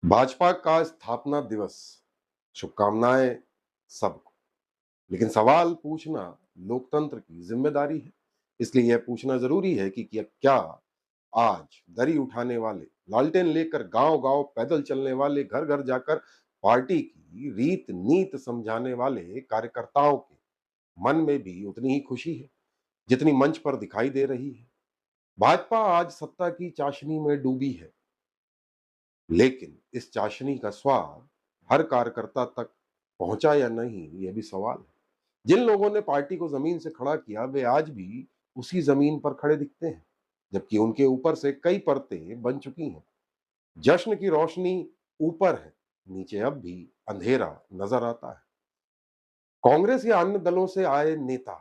भाजपा का स्थापना दिवस, शुभकामनाएं सबको। लेकिन सवाल पूछना लोकतंत्र की जिम्मेदारी है। इसलिए यह पूछना जरूरी है कि क्या आज दरी उठाने वाले, लालटेन लेकर गांव गांव पैदल चलने वाले, घर घर जाकर पार्टी की रीत नीत समझाने वाले कार्यकर्ताओं के मन में भी उतनी ही खुशी है जितनी मंच पर दिखाई दे रही है। भाजपा आज सत्ता की चाशनी में डूबी है, लेकिन इस चाशनी का स्वाद हर कार्यकर्ता तक पहुंचा या नहीं, यह भी सवाल है। जिन लोगों ने पार्टी को जमीन से खड़ा किया, वे आज भी उसी जमीन पर खड़े दिखते हैं, जबकि उनके ऊपर से कई परतें बन चुकी हैं। जश्न की रोशनी ऊपर है, नीचे अब भी अंधेरा नजर आता है। कांग्रेस या अन्य दलों से आए नेता,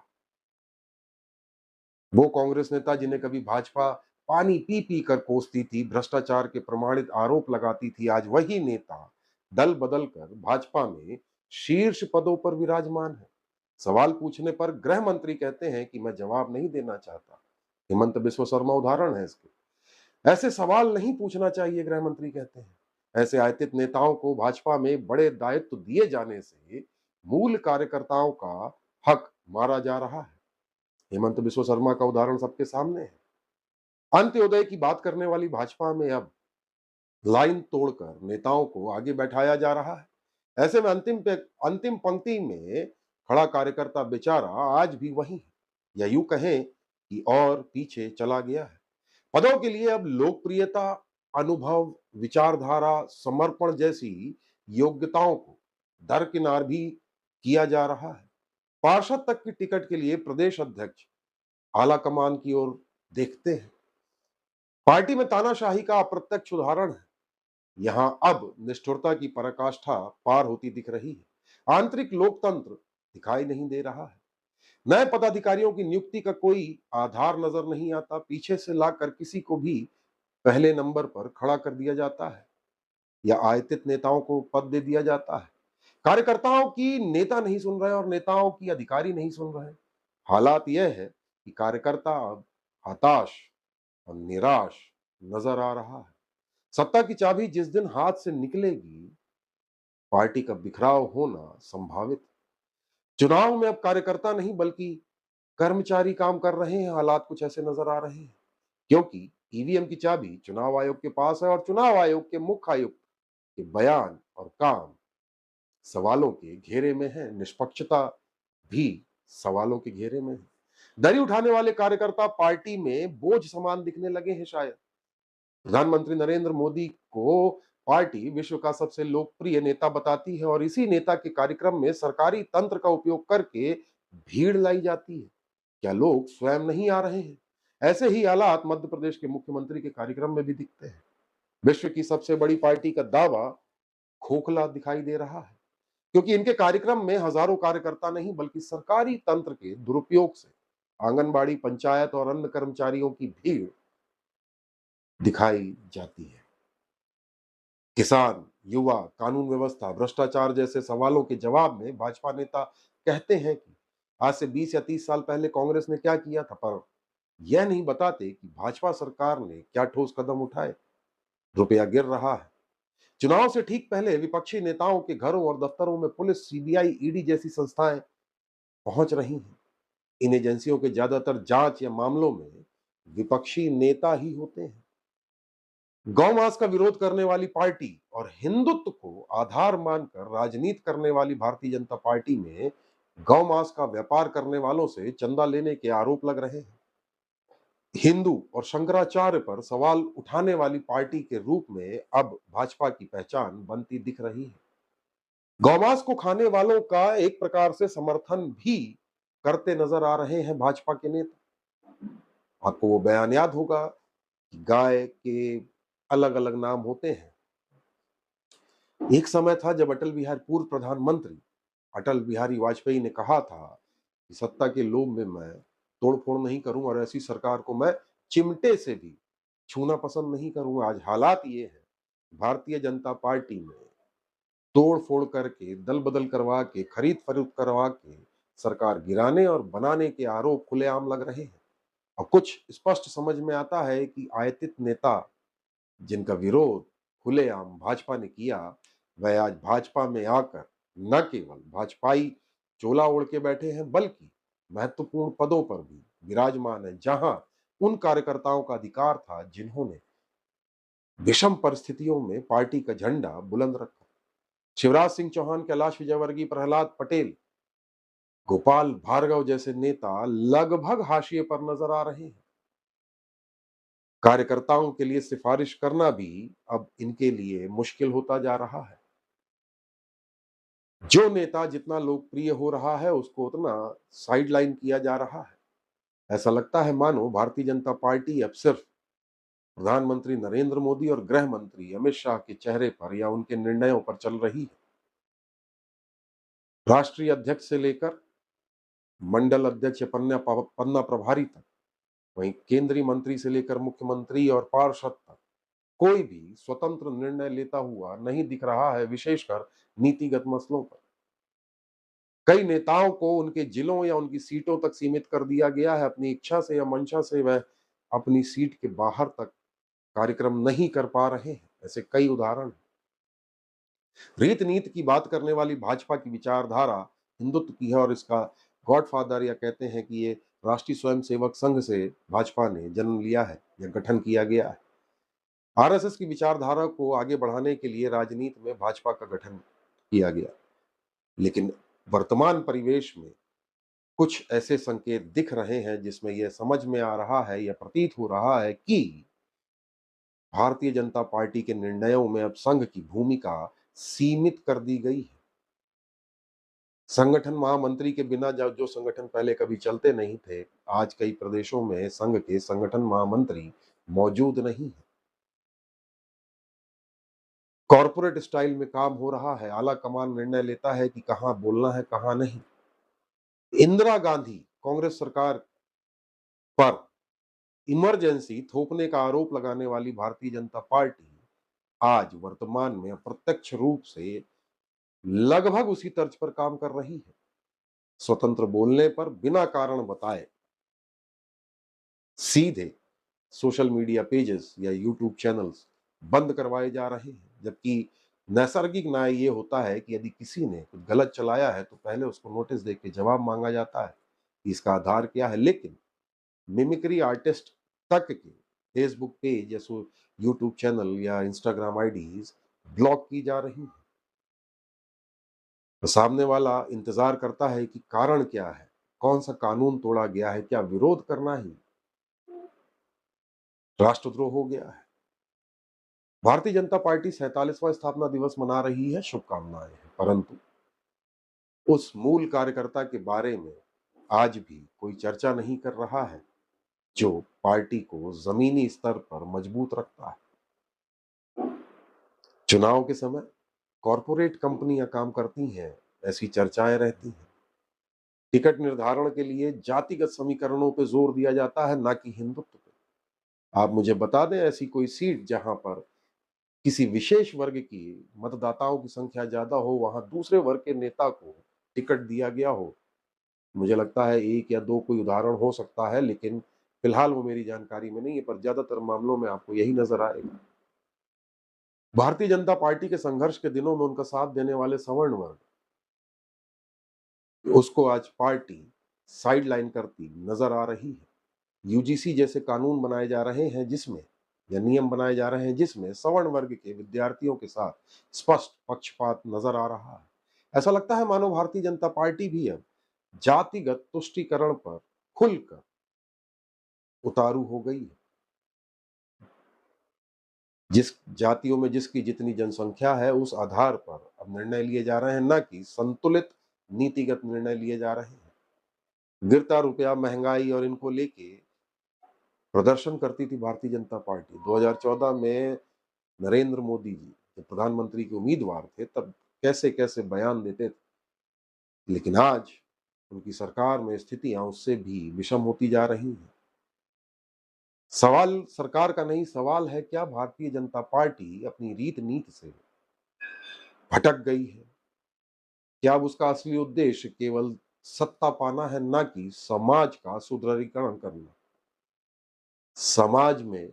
वो कांग्रेस नेता जिन्हें कभी भाजपा पानी पी पी कर कोसती थी, भ्रष्टाचार के प्रमाणित आरोप लगाती थी, आज वही नेता दल बदल कर भाजपा में शीर्ष पदों पर विराजमान है। सवाल पूछने पर गृह मंत्री कहते हैं कि मैं जवाब नहीं देना चाहता। हेमंत बिस्व शर्मा उदाहरण है इसके। ऐसे सवाल नहीं पूछना चाहिए, गृह मंत्री कहते हैं। ऐसे आयतित नेताओं को भाजपा में बड़े दायित्व दिए जाने से मूल कार्यकर्ताओं का हक मारा जा रहा है। हेमंत बिस्व शर्मा का उदाहरण सबके सामने है। अंत्योदय की बात करने वाली भाजपा में अब लाइन तोड़कर नेताओं को आगे बैठाया जा रहा है। ऐसे में अंतिम पंक्ति में खड़ा कार्यकर्ता बेचारा आज भी वही है, या यूं कहें कि और पीछे चला गया है। पदों के लिए अब लोकप्रियता, अनुभव, विचारधारा, समर्पण जैसी योग्यताओं को दरकिनार भी किया जा रहा है। पार्षद तक की टिकट के लिए प्रदेश अध्यक्ष आला कमान की ओर देखते हैं। पार्टी में तानाशाही का अप्रत्यक्ष उदाहरण है। यहां अब निष्ठुरता की पराकाष्ठा पार होती दिख रही है। आंतरिक लोकतंत्र दिखाई नहीं दे रहा है। नए पदाधिकारियों की नियुक्ति का कोई आधार नजर नहीं आता। पीछे से लाकर किसी को भी पहले नंबर पर खड़ा कर दिया जाता है, या आयतित नेताओं को पद दे दिया जाता है। कार्यकर्ताओं की नेता नहीं सुन रहे और नेताओं की अधिकारी नहीं सुन रहे। हालात यह है कि कार्यकर्ता अब हताश और निराश नजर आ रहा है। सत्ता की चाबी जिस दिन हाथ से निकलेगी, पार्टी का बिखराव होना संभावित है। चुनाव में अब कार्यकर्ता नहीं बल्कि कर्मचारी काम कर रहे हैं। हालात कुछ ऐसे नजर आ रहे हैं, क्योंकि ईवीएम की चाबी चुनाव आयोग के पास है और चुनाव आयोग के मुख्य आयुक्त के बयान और काम सवालों के घेरे में है। निष्पक्षता भी सवालों के घेरे में है। दरी उठाने वाले कार्यकर्ता पार्टी में बोझ समान दिखने लगे हैं शायद। प्रधानमंत्री नरेंद्र मोदी को पार्टी विश्व का सबसे लोकप्रिय नेता बताती है, और इसी नेता के कार्यक्रम में सरकारी तंत्र का उपयोग करके भीड़ लाई जाती है। क्या लोग स्वयं नहीं आ रहे हैं? ऐसे ही हालात मध्य प्रदेश के मुख्यमंत्री के कार्यक्रम में भी दिखते हैं। विश्व की सबसे बड़ी पार्टी का दावा खोखला दिखाई दे रहा है, क्योंकि इनके कार्यक्रम में हजारों कार्यकर्ता नहीं बल्कि सरकारी तंत्र के दुरुपयोग से आंगनबाड़ी, पंचायत और अन्य कर्मचारियों की भीड़ दिखाई जाती है। किसान, युवा, कानून व्यवस्था, भ्रष्टाचार जैसे सवालों के जवाब में भाजपा नेता कहते हैं कि आज से 20 या 30 साल पहले कांग्रेस ने क्या किया था, पर यह नहीं बताते कि भाजपा सरकार ने क्या ठोस कदम उठाए। रुपया गिर रहा है। चुनाव से ठीक पहले विपक्षी नेताओं के घरों और दफ्तरों में पुलिस, सीबीआई, ईडी जैसी संस्थाएं पहुंच रही हैं। इन एजेंसियों के ज्यादातर जांच या मामलों में विपक्षी नेता ही होते हैं। गौमांस का विरोध करने वाली पार्टी और हिंदुत्व को आधार मानकर राजनीति करने वाली भारतीय जनता पार्टी में गौमांस का व्यापार करने वालों से चंदा लेने के आरोप लग रहे हैं। हिंदू और शंकराचार्य पर सवाल उठाने वाली पार्टी के रूप में अब भाजपा की पहचान बनती दिख रही है। गौमांस को खाने वालों का एक प्रकार से समर्थन भी करते नजर आ रहे हैं भाजपा के नेता। आपको वो बयान याद होगा कि गाय के अलग अलग नाम होते हैं। एक समय था जब पूर्व प्रधानमंत्री अटल बिहारी वाजपेयी ने कहा था कि सत्ता के लोभ में मैं तोड़फोड़ नहीं करूं और ऐसी सरकार को मैं चिमटे से भी छूना पसंद नहीं करूंगा। आज हालात ये है, भारतीय जनता पार्टी में तोड़ फोड़ करके, दल बदल करवा के, खरीद फरोख्त करवा के सरकार गिराने और बनाने के आरोप खुलेआम लग रहे हैं। और कुछ स्पष्ट समझ में आता है कि आयतित नेता जिनका विरोध खुलेआम भाजपा ने किया, वह आज भाजपा में आकर न केवल भाजपाई चोला ओढ़ के बैठे हैं, बल्कि महत्वपूर्ण पदों पर भी विराजमान है, जहां उन कार्यकर्ताओं का अधिकार था जिन्होंने विषम परिस्थितियों में पार्टी का झंडा बुलंद रखा। शिवराज सिंह चौहान, कैलाश विजयवर्गीय, प्रहलाद पटेल, गोपाल भार्गव जैसे नेता लगभग हाशिए पर नजर आ रहे हैं। कार्यकर्ताओं के लिए सिफारिश करना भी अब इनके लिए मुश्किल होता जा रहा है। जो नेता जितना लोकप्रिय हो रहा है, उसको उतना साइडलाइन किया जा रहा है। ऐसा लगता है मानो भारतीय जनता पार्टी अब सिर्फ प्रधानमंत्री नरेंद्र मोदी और गृह मंत्री अमित शाह के चेहरे पर या उनके निर्णयों पर चल रही है। राष्ट्रीय अध्यक्ष से लेकर मंडल अध्यक्ष या पन्ना प्रभारी तक, वहीं केंद्रीय मंत्री से लेकर मुख्यमंत्री और पार्षद तक, कोई भी स्वतंत्र निर्णय लेता हुआ नहीं दिख रहा है, विशेषकर नीतिगत मसलों पर। कई नेताओं को उनके जिलों या उनकी सीटों तक सीमित कर दिया गया है। अपनी इच्छा से या मंशा से वह अपनी सीट के बाहर तक कार्यक्रम नहीं कर पा रहे हैं। ऐसे कई उदाहरण हैं। रीत नीति की बात करने वाली भाजपा की विचारधारा हिंदुत्व की है और इसका गॉडफादर या कहते हैं कि ये राष्ट्रीय स्वयंसेवक संघ से भाजपा ने जन्म लिया है या गठन किया गया है। आरएसएस की विचारधारा को आगे बढ़ाने के लिए राजनीति में भाजपा का गठन किया गया, लेकिन वर्तमान परिवेश में कुछ ऐसे संकेत दिख रहे हैं जिसमें यह समझ में आ रहा है या प्रतीत हो रहा है कि भारतीय जनता पार्टी के निर्णयों में अब संघ की भूमिका सीमित कर दी गई है। संगठन महामंत्री के बिना जो संगठन पहले कभी चलते नहीं थे, आज कई प्रदेशों में संघ के संगठन महामंत्री मौजूद नहीं है। कॉरपोरेट स्टाइल में काम हो रहा है, आला कमान निर्णय लेता है कि कहां बोलना है कहां नहीं। इंदिरा गांधी कांग्रेस सरकार पर इमरजेंसी थोपने का आरोप लगाने वाली भारतीय जनता पार्टी आज वर्तमान में अप्रत्यक्ष रूप से लगभग उसी तर्ज पर काम कर रही है। स्वतंत्र बोलने पर बिना कारण बताए सीधे सोशल मीडिया पेजेस या यूट्यूब चैनल्स बंद करवाए जा रहे हैं, जबकि नैसर्गिक न्याय ये होता है कि यदि किसी ने कुछ गलत चलाया है तो पहले उसको नोटिस देके जवाब मांगा जाता है कि इसका आधार क्या है। लेकिन मिमिक्री आर्टिस्ट तक के फेसबुक पेज या यूट्यूब चैनल या इंस्टाग्राम आईडीज ब्लॉक की जा रही है। तो सामने वाला इंतजार करता है कि कारण क्या है, कौन सा कानून तोड़ा गया है, क्या विरोध करना ही राष्ट्रद्रोह हो गया है। भारतीय जनता पार्टी 47वां स्थापना दिवस मना रही है, शुभकामनाएं हैं, परंतु उस मूल कार्यकर्ता के बारे में आज भी कोई चर्चा नहीं कर रहा है जो पार्टी को जमीनी स्तर पर मजबूत रखता है। चुनाव के समय कॉरपोरेट कंपनियां काम करती हैं, ऐसी चर्चाएं रहती हैं। टिकट निर्धारण के लिए जातिगत समीकरणों पे जोर दिया जाता है, ना कि हिंदुत्व पे। आप मुझे बता दें ऐसी कोई सीट जहां पर किसी विशेष वर्ग की मतदाताओं की संख्या ज्यादा हो, वहां दूसरे वर्ग के नेता को टिकट दिया गया हो। मुझे लगता है एक या दो कोई उदाहरण हो सकता है, लेकिन फिलहाल वो मेरी जानकारी में नहीं है, पर ज्यादातर मामलों में आपको यही नजर आएगा। भारतीय जनता पार्टी के संघर्ष के दिनों में उनका साथ देने वाले सवर्ण वर्ग, उसको आज पार्टी साइडलाइन करती नजर आ रही है। यूजीसी जैसे कानून बनाए जा रहे हैं जिसमें या नियम बनाए जा रहे हैं जिसमें सवर्ण वर्ग के विद्यार्थियों के साथ स्पष्ट पक्षपात नजर आ रहा है। ऐसा लगता है मानो भारतीय जनता पार्टी भी अब जातिगत तुष्टीकरण पर खुलकर उतारू हो गई है। जिस जातियों में जिसकी जितनी जनसंख्या है उस आधार पर अब निर्णय लिए जा रहे हैं, न कि संतुलित नीतिगत निर्णय लिए जा रहे हैं। गिरता रुपया, महंगाई और इनको लेके प्रदर्शन करती थी भारतीय जनता पार्टी। 2014 में नरेंद्र मोदी जी जब प्रधानमंत्री के उम्मीदवार थे तब कैसे कैसे बयान देते थे, लेकिन आज उनकी सरकार में स्थितियां उससे भी विषम होती जा रही हैं। सवाल सरकार का नहीं, सवाल है क्या भारतीय जनता पार्टी अपनी रीत नीति से भटक गई है? क्या अब उसका असली उद्देश्य केवल सत्ता पाना है, ना कि समाज का सुदृढ़ीकरण करना? समाज में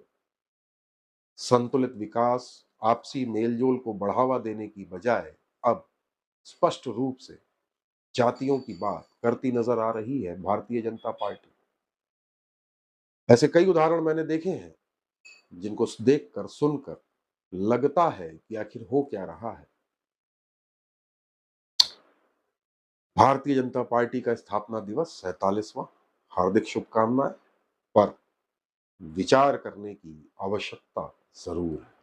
संतुलित विकास आपसी मेलजोल को बढ़ावा देने की बजाय अब स्पष्ट रूप से जातियों की बात करती नजर आ रही है भारतीय जनता पार्टी। ऐसे कई उदाहरण मैंने देखे हैं जिनको देखकर, सुनकर लगता है कि आखिर हो क्या रहा है। भारतीय जनता पार्टी का स्थापना दिवस 47वां, हार्दिक शुभकामनाएं। पर विचार करने की आवश्यकता जरूर है।